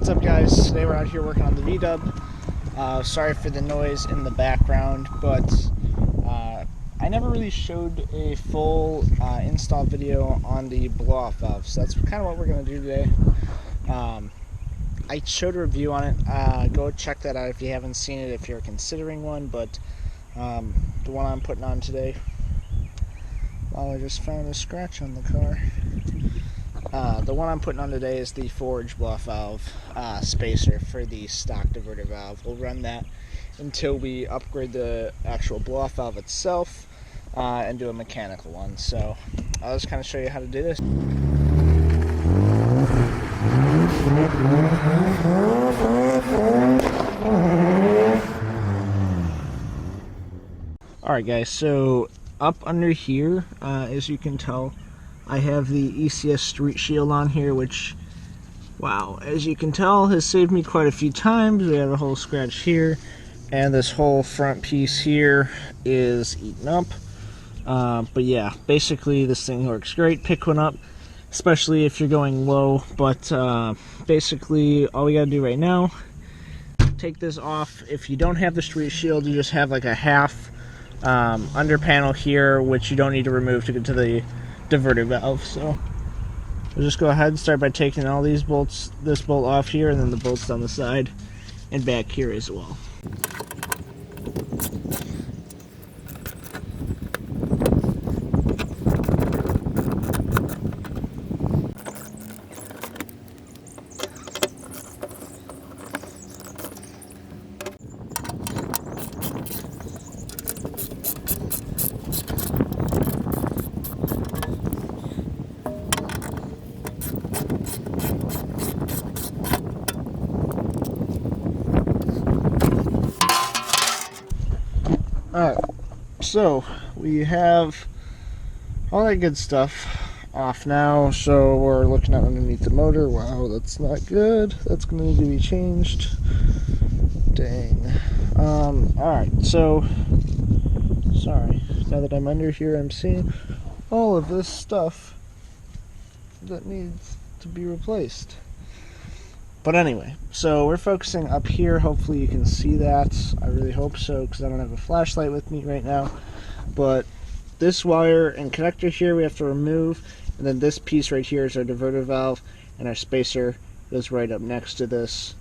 What's up, guys? Today we're out here working on the V-dub. Sorry for the noise in the background, but I never really showed a full install video on the blow-off valve, so that's kind of what we're going to do today. I showed a review on it. Go check that out if you haven't seen it, if you're considering one, but the one I'm putting on today, I just found a scratch on the car. The one I'm putting on today is the forged blow-off valve spacer for the stock diverter valve. We'll run that until we upgrade the actual blow-off valve itself and do a mechanical one. So I'll just kind of show you how to do this. Alright guys, so up under here, as you can tell, I have the ECS street shield on here, which, wow, as you can tell, has saved me quite a few times. We have a whole scratch here, and this whole front piece here is eaten up. But yeah, basically this thing works great. Pick one up, especially if you're going low. But basically, all we gotta do right now, take this off. If you don't have the street shield, you just have like a half under panel here, which you don't need to remove to get to the diverter valve. So we'll just go ahead and start by taking all these bolts, this bolt off here, and then the bolts on the side and back here as well. Alright, so we have all that good stuff off now, so we're looking at underneath the motor. Wow, that's not good. That's going to need to be changed. Dang. Alright, so, sorry, now that I'm under here, I'm seeing all of this stuff that needs to be replaced. But anyway, so we're focusing up here. Hopefully you can see that. I really hope so, because I don't have a flashlight with me right now. But this wire and connector here we have to remove, and then this piece right here is our diverter valve, and our spacer goes right up next to this.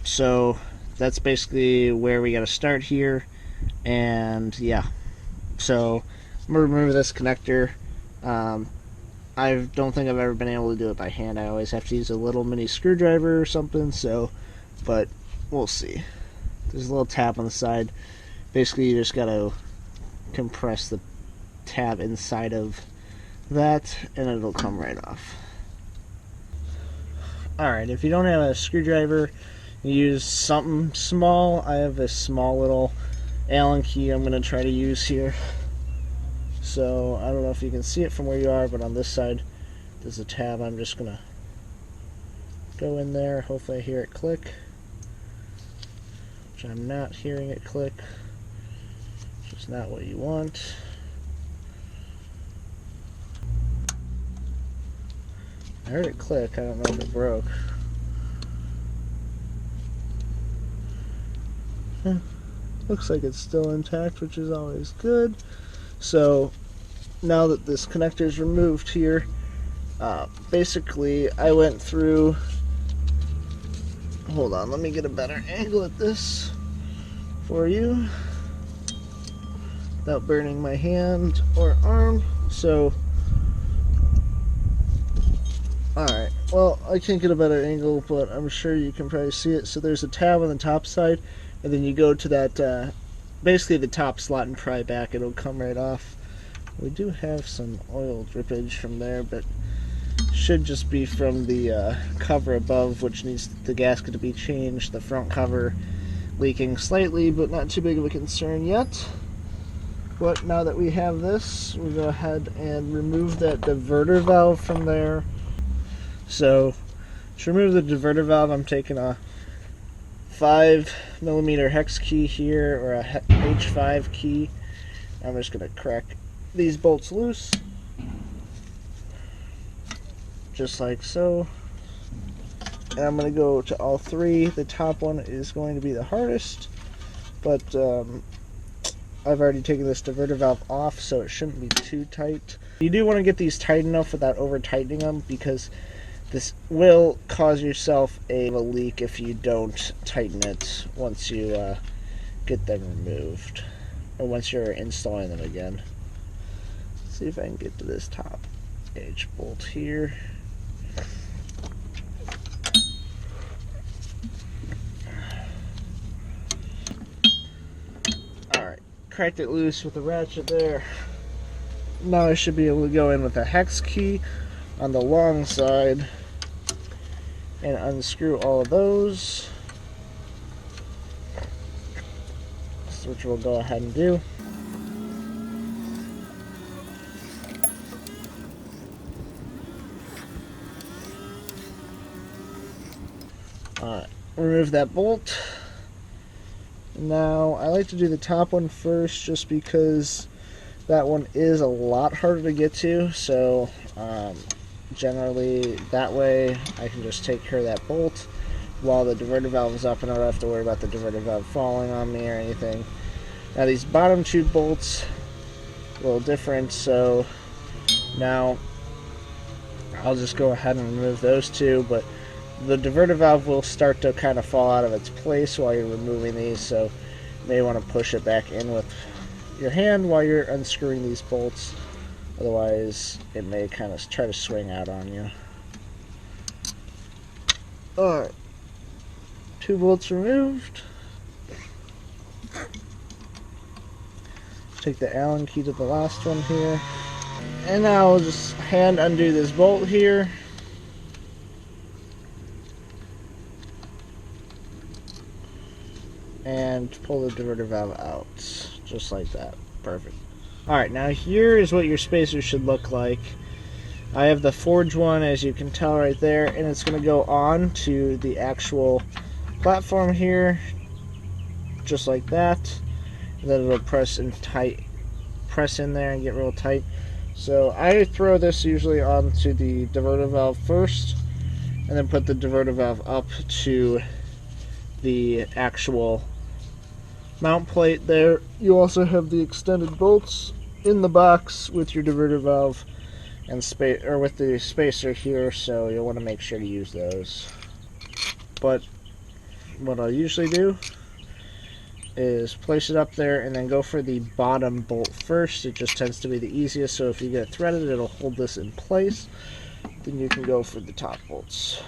So that's basically where we got to start here. And yeah, so I'm going to remove this connector. I don't think I've ever been able to do it by hand. I always have to use a little mini screwdriver or something, so, but we'll see. There's a little tab on the side. Basically, you just gotta compress the tab inside of that, and it'll come right off. Alright, if you don't have a screwdriver, you use something small. I have this small little Allen key I'm gonna try to use here. So, I don't know if you can see it from where you are, but on this side, there's a tab. I'm just going to go in there. Hopefully I hear it click, which I'm not hearing it click, which is not what you want. I heard it click. I don't know if it broke. Looks like it's still intact, which is always good. So now that this connector is removed here, basically I went through, hold on, let me get a better angle at this for you without burning my hand or arm. So, alright, well, I can't get a better angle, but I'm sure you can probably see it. So there's a tab on the top side, and then you go to that basically the top slot and pry back. It'll come right off. We do have some oil drippage from there, but should just be from the cover above, which needs the gasket to be changed. The front cover leaking slightly, but not too big of a concern yet. But now that we have this, we'll go ahead and remove that diverter valve from there. So to remove the diverter valve, I'm taking a 5mm hex key here, or a H5 key. I'm just going to crack these bolts loose, just like so. And I'm going to go to all three. The top one is going to be the hardest, but I've already taken this diverter valve off, so it shouldn't be too tight. You do want to get these tight enough without over tightening them, because this will cause yourself a leak if you don't tighten it once you get them removed, or once you're installing them again. Let's see if I can get to this top edge bolt here. Alright, cracked it loose with the ratchet there. Now I should be able to go in with a hex key on the long side and unscrew all of those, which we'll go ahead and do. Alright, remove that bolt. Now I like to do the top one first, just because that one is a lot harder to get to, so generally that way I can just take care of that bolt while the diverter valve is up, and I don't have to worry about the diverter valve falling on me or anything. Now these bottom two bolts, a little different, so now I'll just go ahead and remove those two, but the diverter valve will start to kind of fall out of its place while you're removing these, so you may want to push it back in with your hand while you're unscrewing these bolts. Otherwise, it may kind of try to swing out on you. Alright, two bolts removed. Take the Allen key to the last one here. And now I'll just hand undo this bolt here. And pull the diverter valve out, just like that. Perfect. Alright, now here is what your spacer should look like. I have the forged one, as you can tell right there, and it's going to go on to the actual platform here, just like that. And then it'll press in there and get real tight. So I throw this usually onto the diverter valve first, and then put the diverter valve up to the actual mount plate there. You also have the extended bolts in the box with your diverter valve and with the spacer here, so you'll want to make sure to use those. But what I'll usually do is place it up there and then go for the bottom bolt first. It just tends to be the easiest, so if you get it threaded, it'll hold this in place. Then you can go for the top bolts.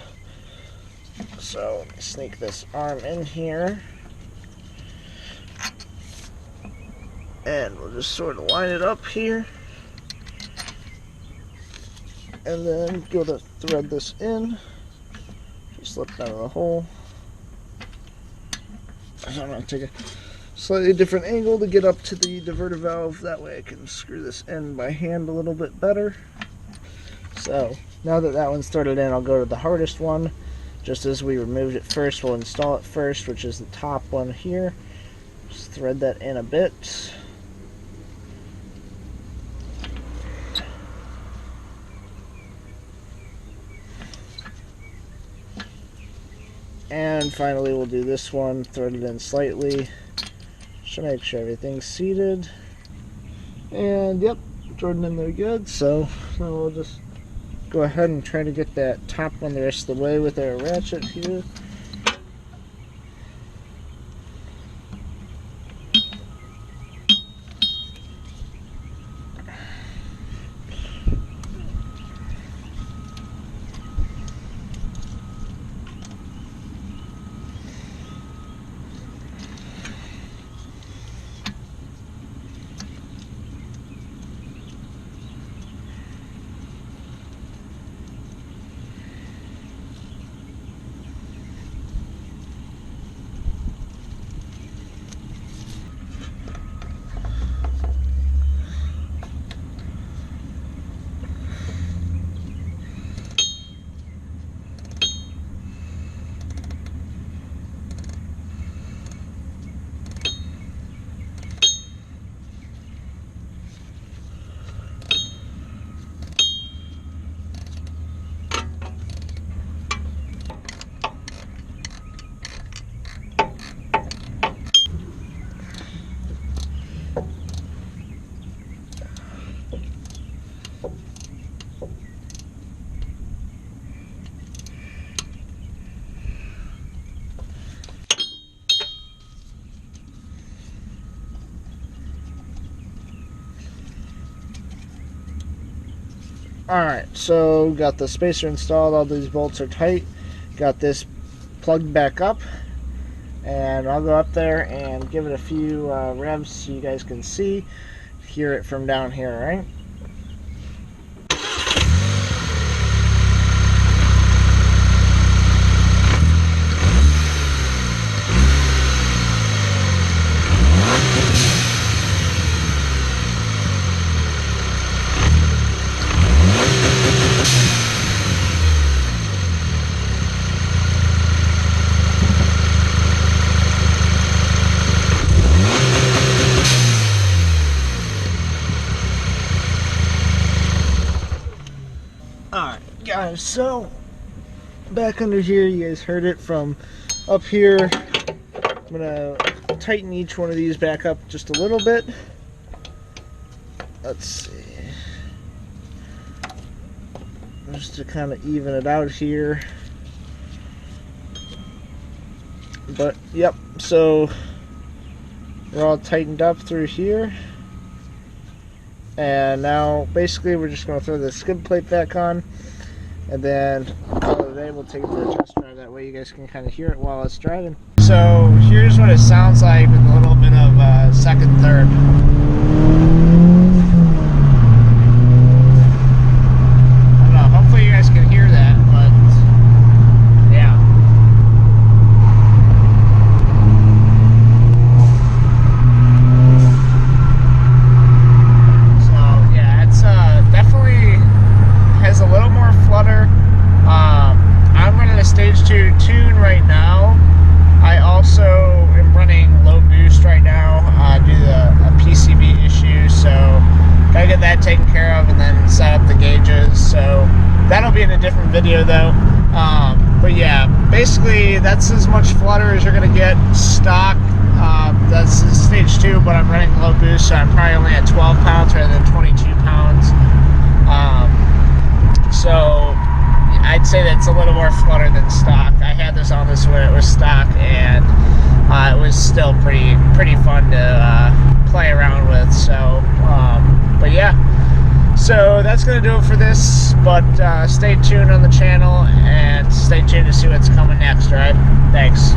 So let me sneak this arm in here, and we'll just sort of line it up here, and then go to thread this in. Just slip out of the hole. So I'm going to take a slightly different angle to get up to the diverter valve. That way I can screw this in by hand a little bit better. So now that that one's threaded in, I'll go to the hardest one. Just as we removed it first, we'll install it first, which is the top one here. Just thread that in a bit. And finally we'll do this one, thread it in slightly, just to make sure everything's seated. And yep, threading in there good. So now we'll just go ahead and try to get that top one the rest of the way with our ratchet here. Alright, so got the spacer installed, all these bolts are tight, got this plugged back up, and I'll go up there and give it a few revs so you guys can hear it from down here, right? Alright guys, so back under here, you guys heard it from up here. I'm gonna tighten each one of these back up just a little bit. Let's see, just to kind of even it out here. But yep, so we're all tightened up through here. And now basically we're just going to throw the skid plate back on, and then call it a day. We'll take it for a test drive, that way you guys can kind of hear it while it's driving. So here's what it sounds like with a little bit of second third. I don't know, hopefully you guys can hear that, but yeah. A little more flutter. I'm running a stage 2 tune right now. I also am running low boost right now due to a PCB issue, so gotta get that taken care of and then set up the gauges. So that'll be in a different video though. But yeah, basically that's as much flutter as you're gonna get stock. That's stage 2, but I'm running low boost, so I'm probably only at 12 pounds rather than 22 pounds. So I'd say that's a little more flutter than stock. I had this on this when it was stock, and it was still pretty fun to play around with. So, but yeah, so that's gonna do it for this. But stay tuned on the channel and stay tuned to see what's coming next. All right, thanks.